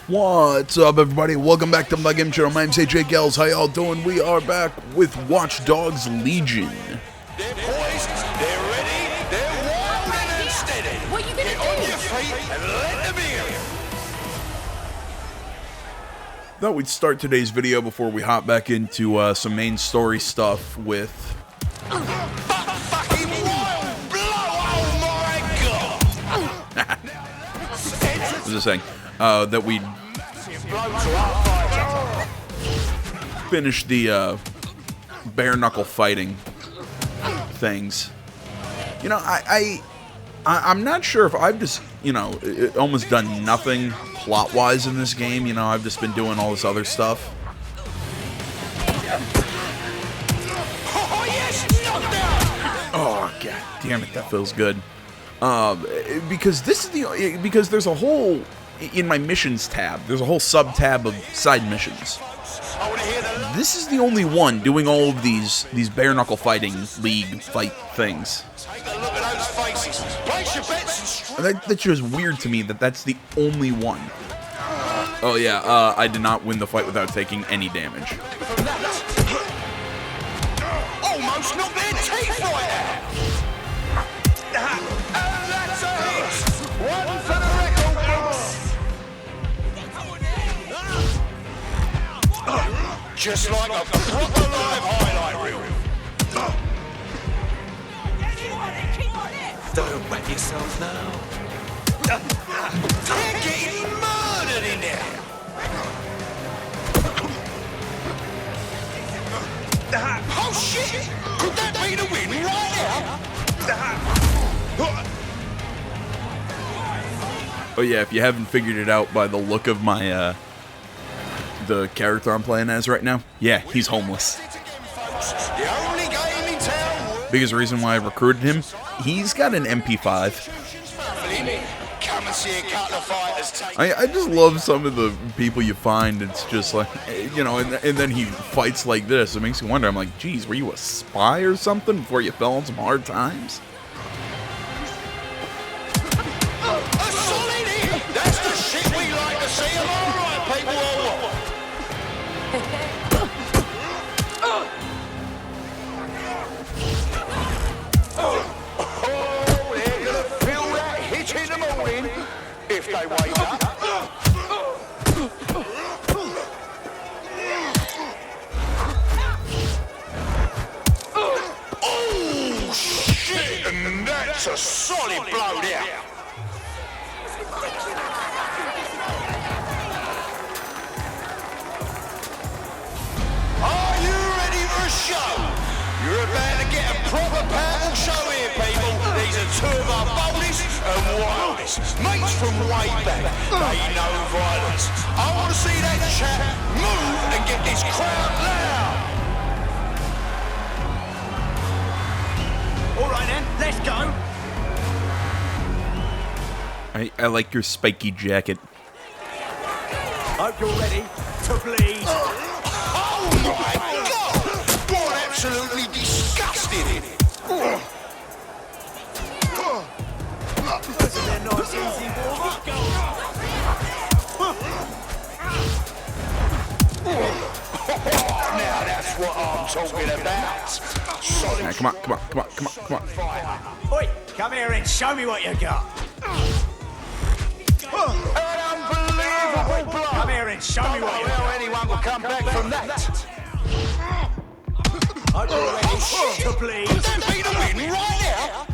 What's up, everybody? Welcome back to my game channel. My name's AJ Gels. How y'all doing? We are back with Watch Dogs Legion. They're poised, they're ready, they're wild and steady. What are you gonna Get do? on your feet and let them in. Thought we'd start today's video before we hop back into some main story stuff with... Fucking wild blow, oh my god! I was just saying, that we'd finish the bare knuckle fighting things. You know, I'm not sure if I've just, you know, almost done nothing plot-wise in this game. You know, I've just been doing all this other stuff. Oh yes, knocked down! Oh, god damn it, that feels good. Because this is because there's a whole, in my missions tab, there's a whole sub-tab of side missions. I wanna hear the This is the only one doing all of these bare knuckle fighting league fight things. take a look at those faces. Place your bets and And that's just weird to me that that's the only one. Oh yeah, I did not win the fight without taking any damage. from that. Almost knocked their teeth right out. And that's a hit. One for the record books. Just like a proper live highlight reel. Don't wet yourself now. They're getting murdered in there. Oh shit! Could that be the win right now? Oh yeah, if you haven't figured it out by the look of my the character I'm playing as right now, yeah, he's homeless. The only game in town. Biggest reason why I recruited him, he's got an MP5. Come and see a couple of fighters take. I just love some of the people you find. It's just like, you know, and then he fights like this. It makes you wonder. I'm like, geez, were you a spy or something before you fell on some hard times? A solid hit. That's the shit we like to see. Am I right, people? Or what? Oh, they're gonna feel that hit in the morning if they wake up. Oh shit! And that's a solid blow there. Are you ready for a show? You're about to get a proper powerful show here, people. These are two of our boldest and wildest mates from way back. They know violence. I want to see that chap move and get this crowd loud. All right then, let's go. I like your spiky jacket. Hope you're ready to bleed. Oh my God! What absolutely disgusting! Isn't there a nice easy warm-up? Now that's what I'm talking about. Solid Alright, come on. fire. Oi, come here and show me what you got. An unbelievable blow. Come here and show me what you Well, got. anyone will come back from that. Hope you're ready to bleed. Could that be the win right now?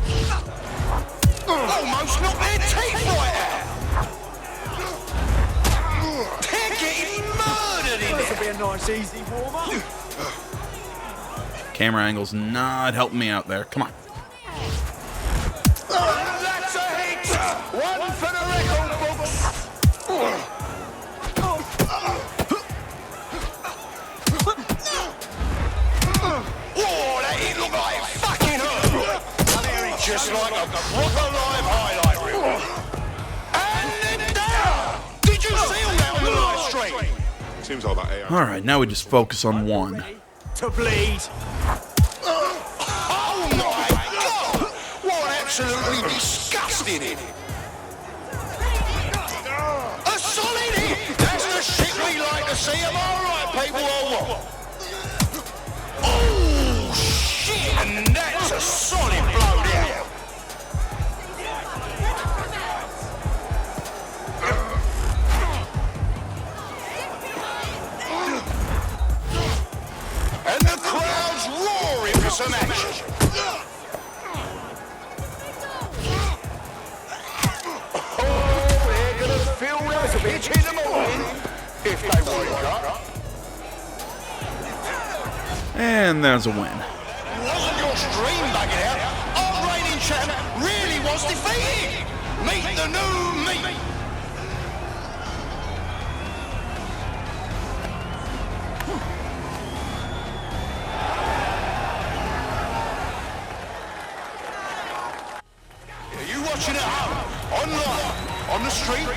Almost knocked their teeth right out. They're getting murdered in This will there. be a nice easy warm-up. Camera angle's not helping me out there. Come on. That's a hit. One for the record books. Whoa, that hit looked like it fucking hurt. Just like a proper live highlight reel. And then down. Did you see all that on the live stream? Seems all that AI. Alright, now we just focus on one. To bleed. Oh my God! What absolutely disgusting! A solid hit! see am I right, people, or what? Oh, shit, and that's a solid blow down. And the crowd's roaring for some action. Oh, they're gonna feel like a bitch in the morning if they wake up. And there's a win. Wasn't your stream bugging out? Our reigning champ really was defeated. Meet the new me. Are you watching at home, online, on the street?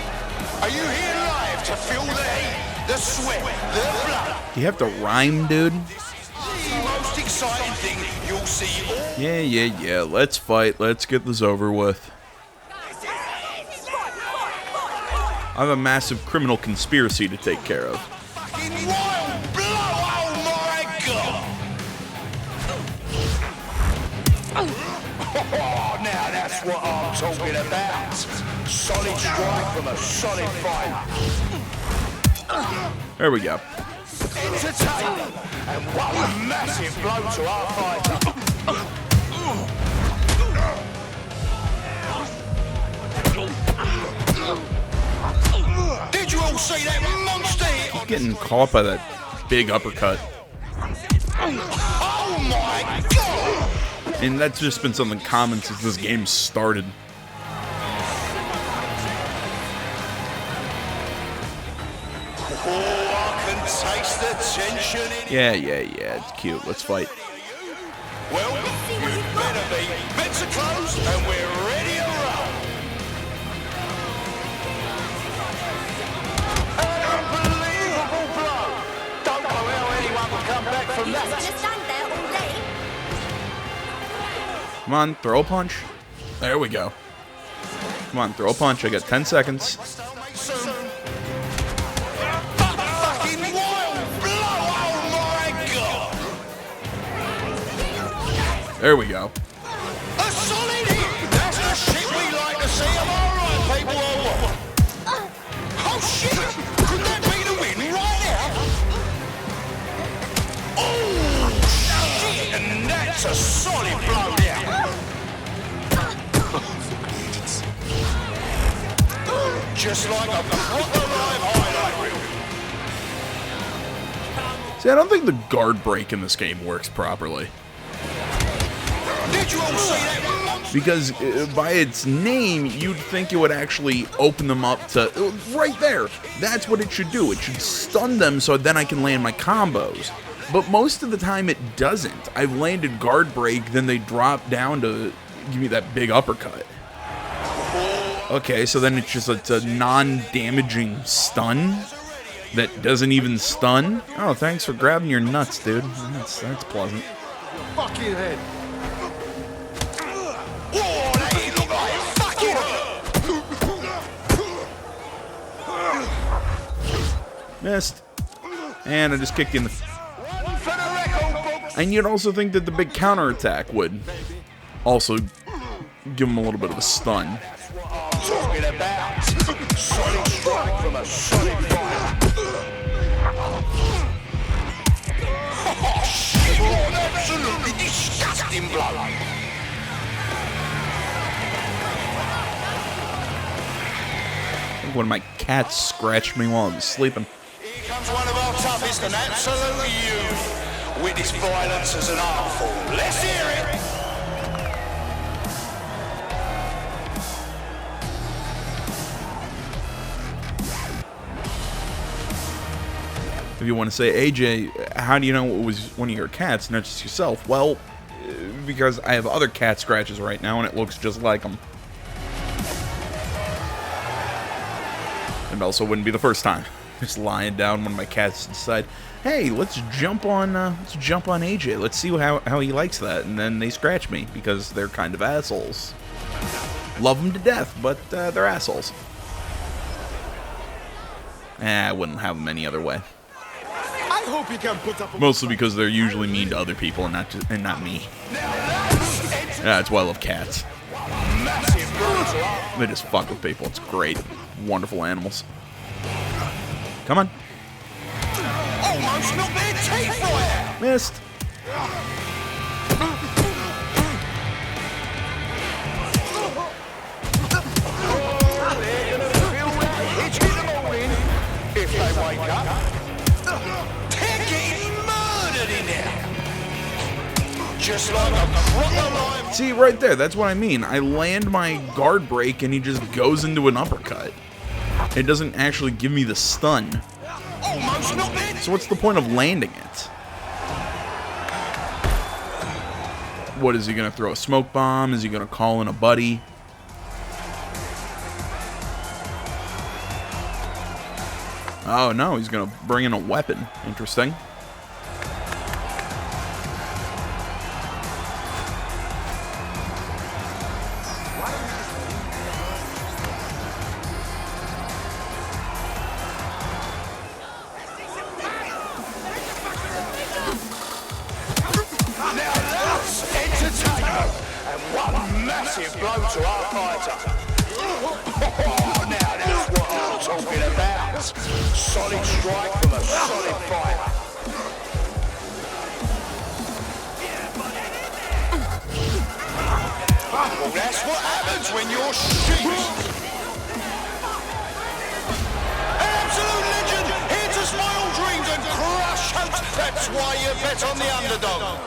Are you here live to feel the heat, the sweat, the blood? Do you have to rhyme, dude? The most exciting thing you'll see all Yeah. Let's fight. Let's get this over with. I have a massive criminal conspiracy to take care of. fucking wild blow, oh my god! Oh, now that's what I'm talking about. Solid strike from a solid fighter. There we go. Entertaining, and what a massive blow to our fighter. Did you all see that monster hit? Getting caught by that big uppercut. Oh my god! And that's just been something common since this game started. Oh, I can taste the tension in Yeah. It's cute. Let's fight. Well, you better be. Bets are closed and we're ready to roll. An unbelievable blow. Don't know how anyone will come back from You just that. gonna stand there all day? Come on, throw a punch. There we go. Come on, throw a punch. I got 10 seconds. Soon. Fucking wild blow, oh my god. There we go. A solid hit. That's the shit we like to see. Am I right, people, or what? Oh shit! Could that be the win right now? Oh shit! And that's a solid blow down. Just like a proper live highlight reel. See, I don't think the guard break in this game works properly. Did you all see that monster? Because by its name, you'd think it would actually open them up to... right there! That's what it should do. It should stun them so then I can land my combos. But most of the time it doesn't. I've landed guard break, then they drop down to give me that big uppercut. Okay, so then it's a non-damaging stun that doesn't even stun? Oh, thanks for grabbing your nuts, dude. That's pleasant. Fucking head. Oh, that hit looked like it fucking hurt. Missed. And I just kicked you in the... One for the record books. And you'd also think that the big counterattack would also give him a little bit of a stun. Talking about solid strike from a solid fighter. Oh shit! What an absolutely disgusting blow. I think one of my cats scratched me while I was sleeping. Here comes one of our toughest and absolute youth. Witness violence as an art form. Let's hear it. If you want to say, AJ, how do you know it was one of your cats, not just yourself? Well, because I have other cat scratches right now, and it looks just like them. And also wouldn't be the first time. Just lying down, one of my cats decide, hey, let's jump on AJ. Let's see how he likes that. And then they scratch me because they're kind of assholes. Love them to death, but they're assholes. I wouldn't have them any other way. hope you can put up a Mostly because they're usually mean to other people and not me. Yeah, that's why I love cats. They just fuck with people. It's great. Wonderful animals. Come on. Almost knocked their teeth right out. Missed. If they wake up, they're getting murdered in there. Just like a crocodile. See, right there, that's what I mean. I land my guard break and he just goes into an uppercut. It doesn't actually give me the stun. Almost knocked their So what's the point of landing it? What, is he gonna throw a smoke bomb? Is he gonna call in a buddy? Oh no, he's gonna bring in a weapon. Interesting. Now that's entertainment and one massive blow to our fighter. Oh, now that's what I'm talking about. Solid strike from a solid fighter. Well, that's what happens when you're shit. Absolute legend, here to spoil dreams and crush hopes. That's why you bet on the underdog.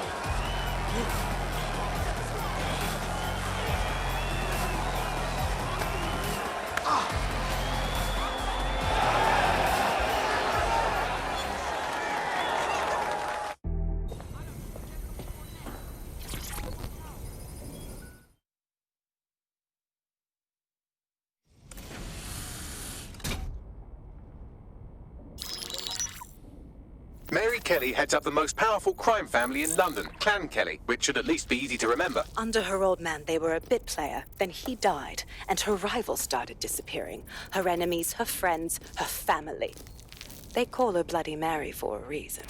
Mary Kelly heads up the most powerful crime family in London, Clan Kelly, which should at least be easy to remember. Under her old man, they were a bit player. Then he died, and her rivals started disappearing. Her enemies, her friends, her family. They call her Bloody Mary for a reason.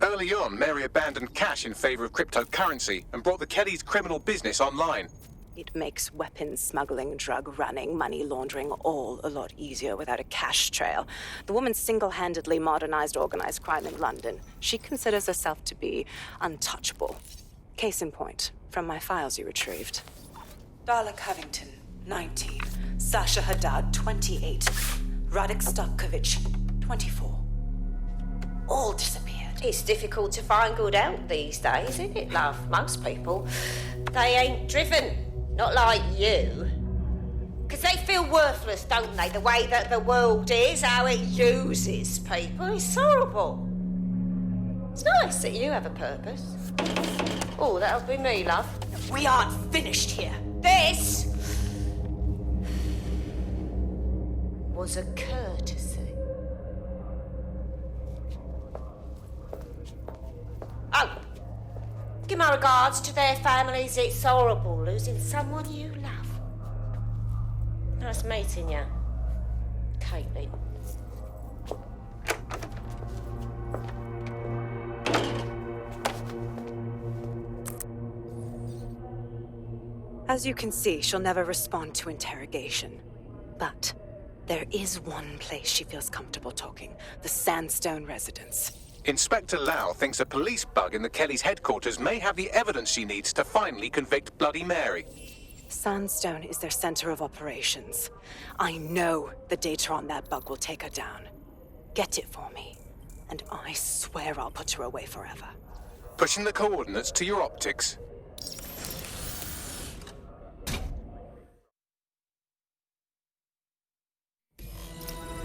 Early on, Mary abandoned cash in favor of cryptocurrency and brought the Kellys' criminal business online. It makes weapons smuggling, drug running, money laundering all a lot easier without a cash trail. The woman single-handedly modernized organized crime in London. She considers herself to be untouchable. Case in point, from my files you retrieved. Darla Covington, 19. Sasha Haddad, 28. Radek Starkovich, 24. All disappeared. It's difficult to find good help these days, isn't it, love? Most people, they ain't driven. Not like you. Because they feel worthless, don't they? The way that the world is, how it uses people. It's horrible. It's nice that you have a purpose. Oh, that'll be me, love. We aren't finished here. This was a courtesy. Oh, give my regards to their families. It's horrible losing someone you love. Nice meeting you, Caitlin. As you can see, she'll never respond to interrogation. But there is one place she feels comfortable talking, the Sandstone residence. Inspector Lau thinks a police bug in the Kellys' headquarters may have the evidence she needs to finally convict Bloody Mary. Sandstone is their center of operations. I know the data on that bug will take her down. Get it for me, and I swear I'll put her away forever. Pushing the coordinates to your optics.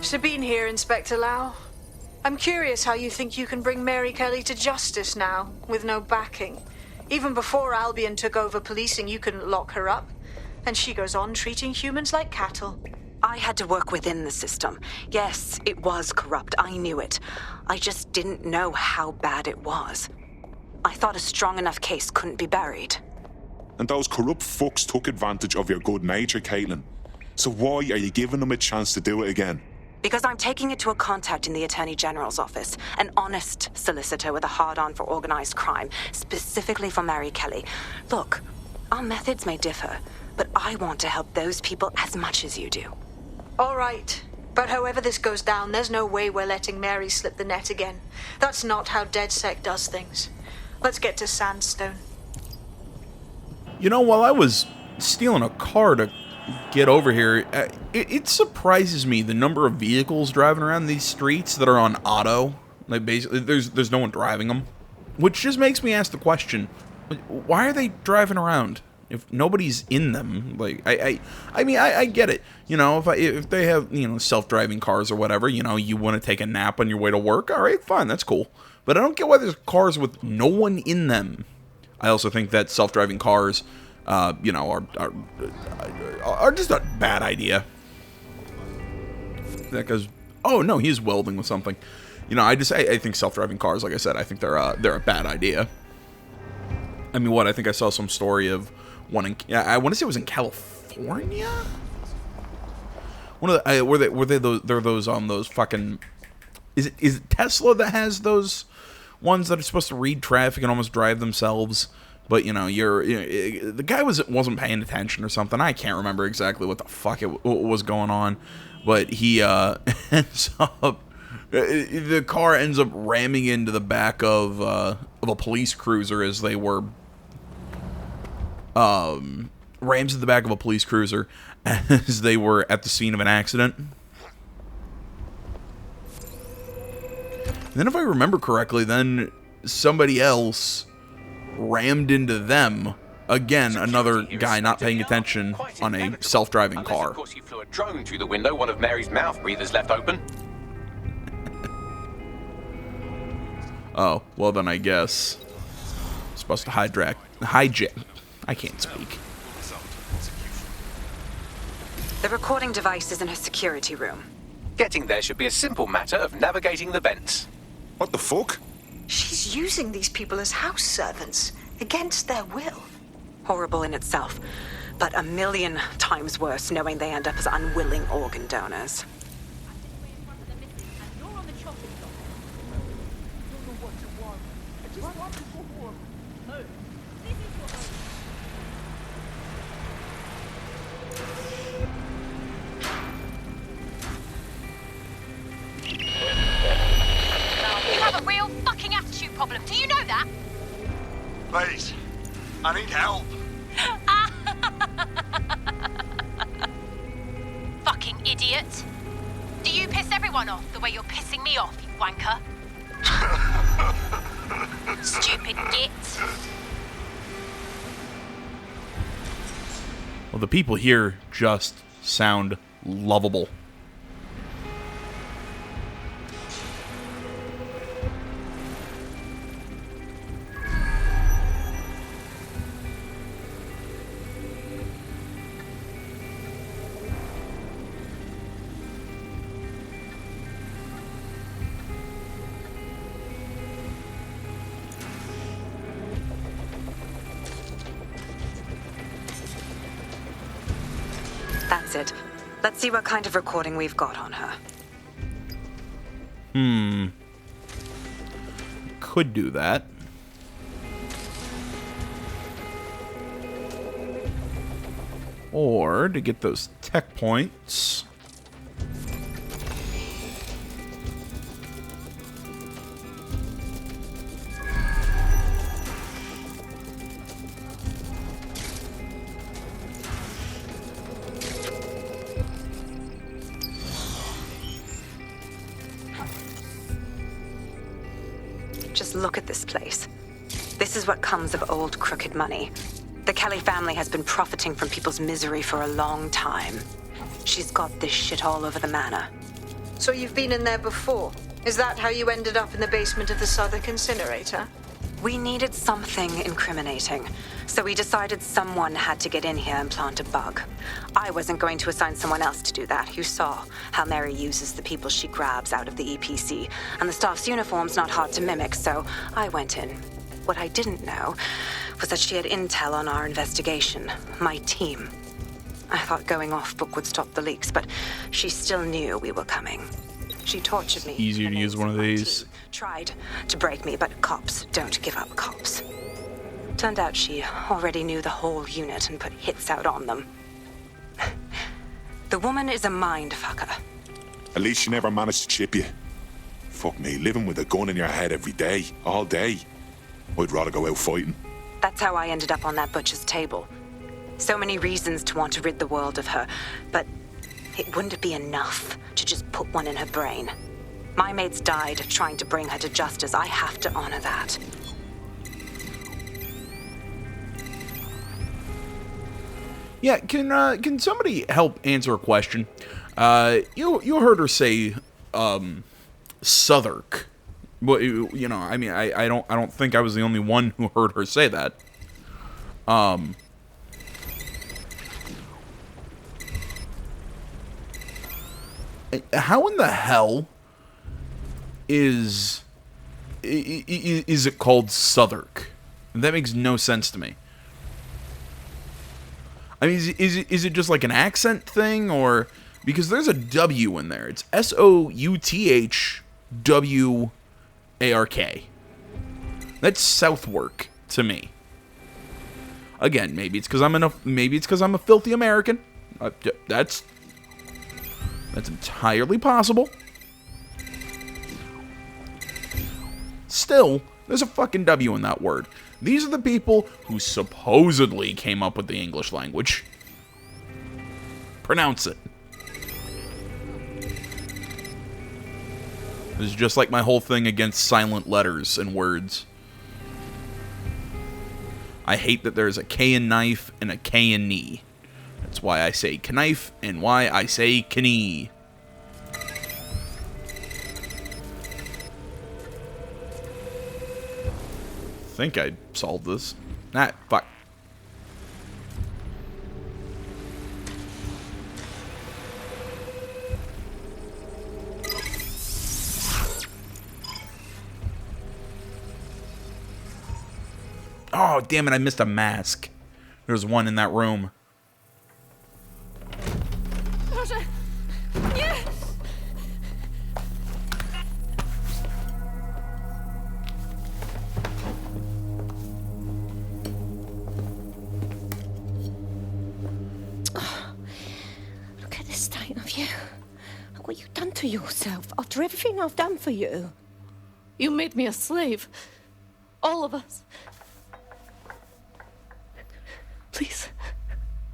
Sabine here, Inspector Lau. I'm curious how you think you can bring Mary Kelly to justice now, with no backing. Even before Albion took over policing, you couldn't lock her up. And she goes on treating humans like cattle. I had to work within the system. Yes, it was corrupt. I knew it. I just didn't know how bad it was. I thought a strong enough case couldn't be buried. And those corrupt fucks took advantage of your good nature, Caitlin. So why are you giving them a chance to do it again? Because I'm taking it to a contact in the Attorney General's office, an honest solicitor with a hard-on for organized crime, specifically for Mary Kelly. Look, our methods may differ, but I want to help those people as much as you do. All right. But however this goes down, there's no way we're letting Mary slip the net again. That's not how DedSec does things. Let's get to Sandstone. You know, while I was stealing a car to get over here, it surprises me the number of vehicles driving around these streets that are on auto. Like, basically, there's no one driving them. Which just makes me ask the question, why are they driving around if nobody's in them? Like, I mean, I get it. You know, if they have, you know, self-driving cars or whatever, you know, you want to take a nap on your way to work, all right, fine, that's cool. But I don't get why there's cars with no one in them. I also think that self-driving cars, you know, are just a bad idea. That goes. Oh no, he's welding with something. You know, I think self-driving cars, like I said, I think they're a bad idea. I mean, I think I saw some story of one in. I want to say it was in California. One of the were they those fucking. Is it Tesla that has those ones that are supposed to read traffic and almost drive themselves? But you know, the guy wasn't paying attention or something. I can't remember exactly what the fuck what was going on, but he ends up. The car ends up ramming into the back of a police cruiser as they were. Rams in the back of a police cruiser as they were at the scene of an accident. And then if I remember correctly, then somebody else rammed into them. Again, another guy not paying attention on a self-driving car. Of course, you flew a drone through the window, one of Mary's mouth breathers left open. Oh, well then I guess. Supposed to hijack. I can't speak. The recording device is in her security room. Getting there should be a simple matter of navigating the vents. What the fuck? She's using these people as house servants, against their will. Horrible in itself, but a million times worse knowing they end up as unwilling organ donors. Problem. Do you know that? Please, I need help. Fucking idiot. Do you piss everyone off the way you're pissing me off, you wanker? Stupid git. Well, the people here just sound lovable. That's it. Let's see what kind of recording we've got on her. Could do that. Or to get those tech points. Just look at this place. This is what comes of old crooked money. The Kelly family has been profiting from people's misery for a long time. She's got this shit all over the manor. So you've been in there before? Is that how you ended up in the basement of the Southwark incinerator? We needed something incriminating, so we decided someone had to get in here and plant a bug. I wasn't going to assign someone else to do that. You saw how Mary uses the people she grabs out of the EPC, and the staff's uniform's not hard to mimic, so I went in. What I didn't know was that she had intel on our investigation, my team. I thought going off book would stop the leaks, but she still knew we were coming. She tortured me. Easier to use one of these. Tried to break me, but cops don't give up cops. Turned out she already knew the whole unit and put hits out on them. The woman is a mind fucker. At least she never managed to chip you. Fuck me, living with a gun in your head every day, all day. I'd rather go out fighting. That's how I ended up on that butcher's table. So many reasons to want to rid the world of her, but it wouldn't be enough to just put one in her brain. My mates died trying to bring her to justice. I have to honor that. Yeah, can somebody help answer a question? You heard her say, Southwark. Well, you know, I mean, I don't think I was the only one who heard her say that. How in the hell is it called Southwark? That makes no sense to me. I mean, is it just like an accent thing, or because there's a W in there? It's SOUTHWARK. That's Southwark to me. Again, maybe it's because I'm a filthy American. That's entirely possible. Still, there's a fucking W in that word. These are the people who supposedly came up with the English language. Pronounce it. This is just like my whole thing against silent letters and words. I hate that there's a K in knife and a K in knee. That's why I say knife and why I say knee. I think I solved this. Nah, fuck. Oh, damn it, I missed a mask. There's one in that room. Roger. Yeah. Look at the state of you. What you've done to yourself after everything I've done for you. You made me a slave. All of us. Please.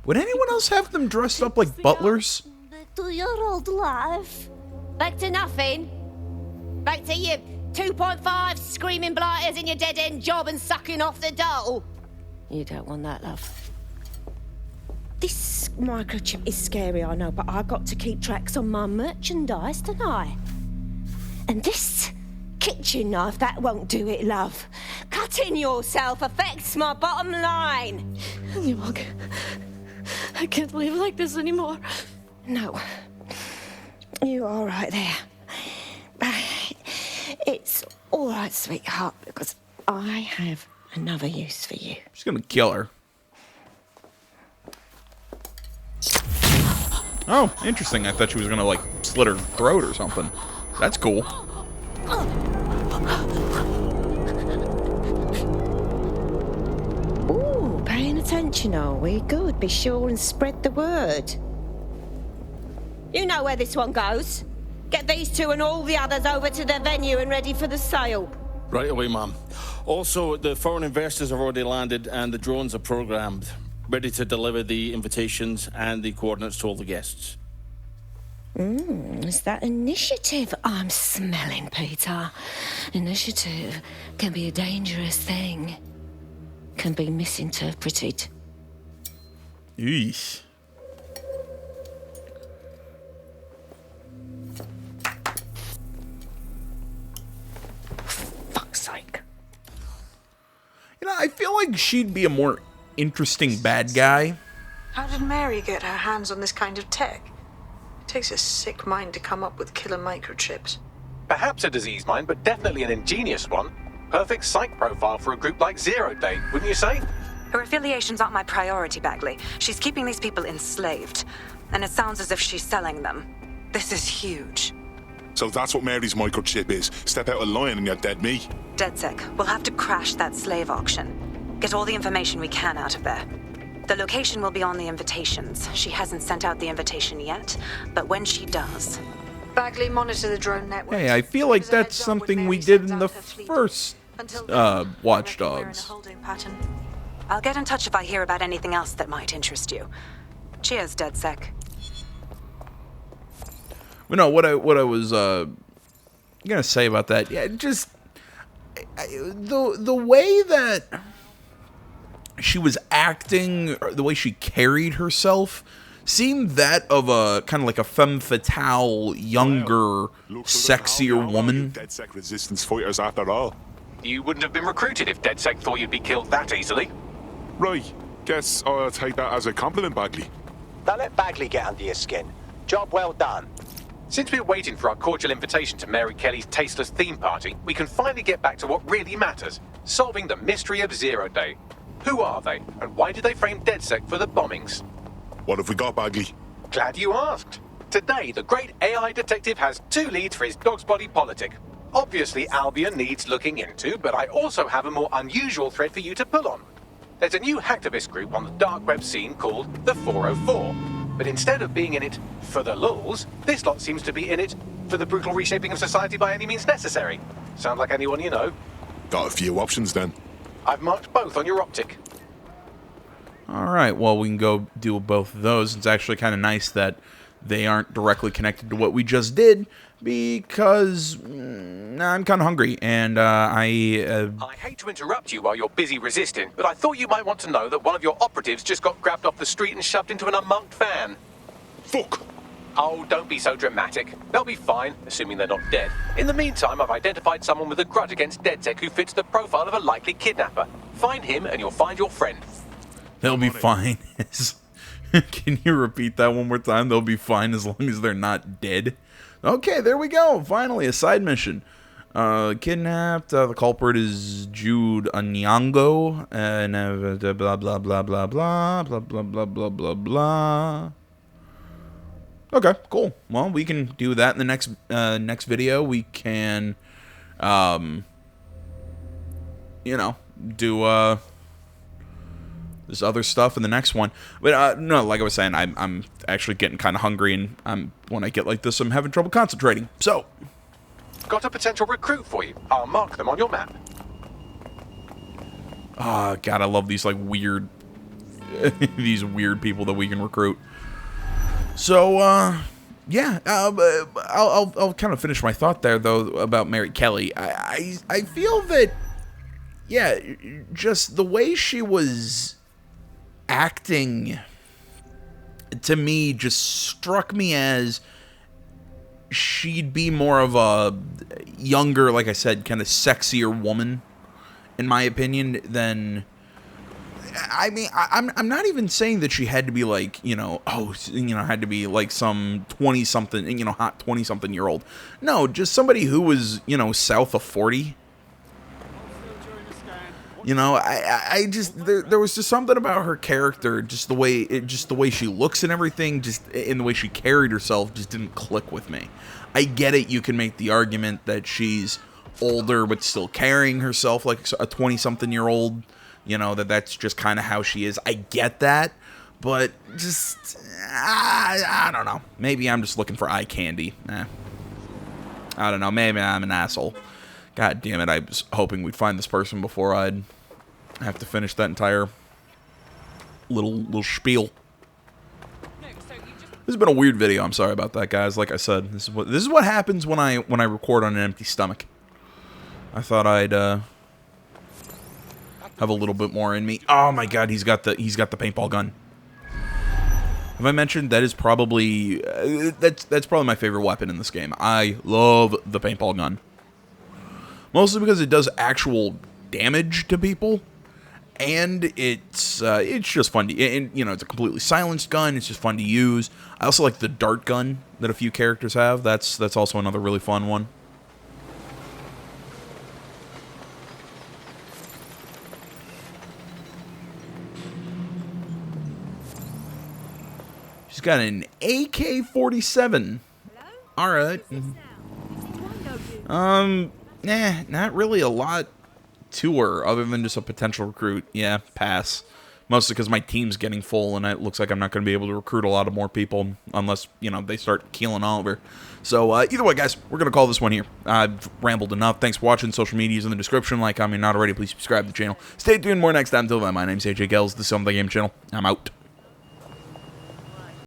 Would anyone else have them dressed up like butlers? To your old life. Back to nothing. Back to you 2.5 screaming blighters in your dead-end job and sucking off the dole. You don't want that, love. This microchip is scary, I know, but I got to keep tracks on my merchandise, don't I? And this kitchen knife, that won't do it, love. Cutting yourself affects my bottom line. Look, I can't live like this anymore. No. You're all right there. It's all right, sweetheart, because I have another use for you. She's gonna kill her. Oh, interesting. I thought she was gonna, like, slit her throat or something. That's cool. Ooh, paying attention, are we? Good. Be sure and spread the word. You know where this one goes. Get these two and all the others over to their venue and ready for the sale. Right away, ma'am. Also, the foreign investors have already landed and the drones are programmed, ready to deliver the invitations and the coordinates to all the guests. It's that initiative I'm smelling, Peter. Initiative can be a dangerous thing. Can be misinterpreted. Yeesh. Fuck's sake. You know, I feel like she'd be a more interesting bad guy. How did Mary get her hands on this kind of tech? It takes a sick mind to come up with killer microchips. Perhaps a disease mind, but definitely an ingenious one. Perfect psych profile for a group like Zero Day, wouldn't you say? Her affiliations aren't my priority, Bagley. She's keeping these people enslaved. And it sounds as if she's selling them. This is huge. So that's what Mary's microchip is. Step out of line and you're dead meat. DedSec, we'll have to crash that slave auction. Get all the information we can out of there. The location will be on the invitations. She hasn't sent out the invitation yet, but when she does... Bagley, monitor the drone network. Hey, I feel like that's something we did in the first Watch Dogs. I'll get in touch if I hear about anything else that might interest you. Cheers, DedSec. But no, what I was gonna say about that, yeah, just the way that she was acting, or the way she carried herself, seemed that of a kind of like a femme fatale, younger, sexier woman. DedSec resistance fighters after all. You wouldn't have been recruited if DedSec thought you'd be killed that easily. Right. Guess I'll take that as a compliment, Bagley. Don't let Bagley get under your skin. Job well done. Since we're waiting for our cordial invitation to Mary Kelly's tasteless theme party, we can finally get back to what really matters, solving the mystery of Zero Day. Who are they, and why did they frame DedSec for the bombings? What have we got, Bagley? Glad you asked. Today, the great AI detective has 2 leads for his dog's body politic. Obviously, Albion needs looking into, but I also have a more unusual thread for you to pull on. There's a new hacktivist group on the dark web scene called the 404. But instead of being in it for the lulz, this lot seems to be in it for the brutal reshaping of society by any means necessary. Sound like anyone you know? Got a few options then. I've marked both on your optic. Alright, well, we can go do both of those. It's actually kind of nice that they aren't directly connected to what we just did, because I'm kind of hungry, and I hate to interrupt you while you're busy resisting, but I thought you might want to know that one of your operatives just got grabbed off the street and shoved into an unmarked van. Fuck! Oh, don't be so dramatic. They'll be fine, assuming they're not dead. In the meantime, I've identified someone with a grudge against DedSec who fits the profile of a likely kidnapper. Find him and you'll find your friend. They'll be fine. Can you repeat that one more time? They'll be fine as long as they're not dead. Okay, there we go. Finally, a side mission. Kidnapped. The culprit is Jude Onyango. And blah, blah, blah, blah, blah, blah, blah, blah, blah, blah, blah. Okay, cool. Well, we can do that in the next video. We can, do, this other stuff in the next one. But no, like I was saying, I'm actually getting kind of hungry, and when I get like this, I'm having trouble concentrating. So, got a potential recruit for you. I'll mark them on your map. God, I love these like weird, these weird people that we can recruit. So, yeah, I'll kind of finish my thought there though about Mary Kelly. I feel that, yeah, just the way she was acting to me just struck me as she'd be more of a younger, like I said, kind of sexier woman, in my opinion, than... I mean, I'm not even saying that she had to be like, had to be like some 20-something, hot 20-something-year-old. No, just somebody who was, south of 40. I just there was just something about her character, just the way she looks and everything, just in the way she carried herself, just didn't click with me. I get it. You can make the argument that she's older but still carrying herself like a 20-something-year-old. That's just kind of how she is. I get that, but just I don't know. Maybe I'm just looking for eye candy. I don't know. Maybe I'm an asshole. God damn it, I was hoping we'd find this person before I'd have to finish that entire little spiel. This has been a weird video. I'm sorry about that, guys. Like I said, this is what happens when I record on an empty stomach. I thought I'd have a little bit more in me. Oh my god, he's got the paintball gun. Have I mentioned that is probably that's probably my favorite weapon in this game. I love the paintball gun. Mostly because it does actual damage to people, and it's just fun to, and it's a completely silenced gun. It's just fun to use. I also like the dart gun that a few characters have. That's also another really fun one. She's got an AK-47. All right. Nah, not really a lot to her other than just a potential recruit. Yeah, pass. Mostly because my team's getting full, and it looks like I'm not going to be able to recruit a lot of more people unless, you know, they start keeling Oliver. So, either way, guys, we're going to call this one here. I've rambled enough. Thanks for watching. Social media's in the description. Like, comment, not already, please subscribe to the channel. Stay tuned more next time. Until then, my name's AJ Gels. This is On The Game Channel. I'm out.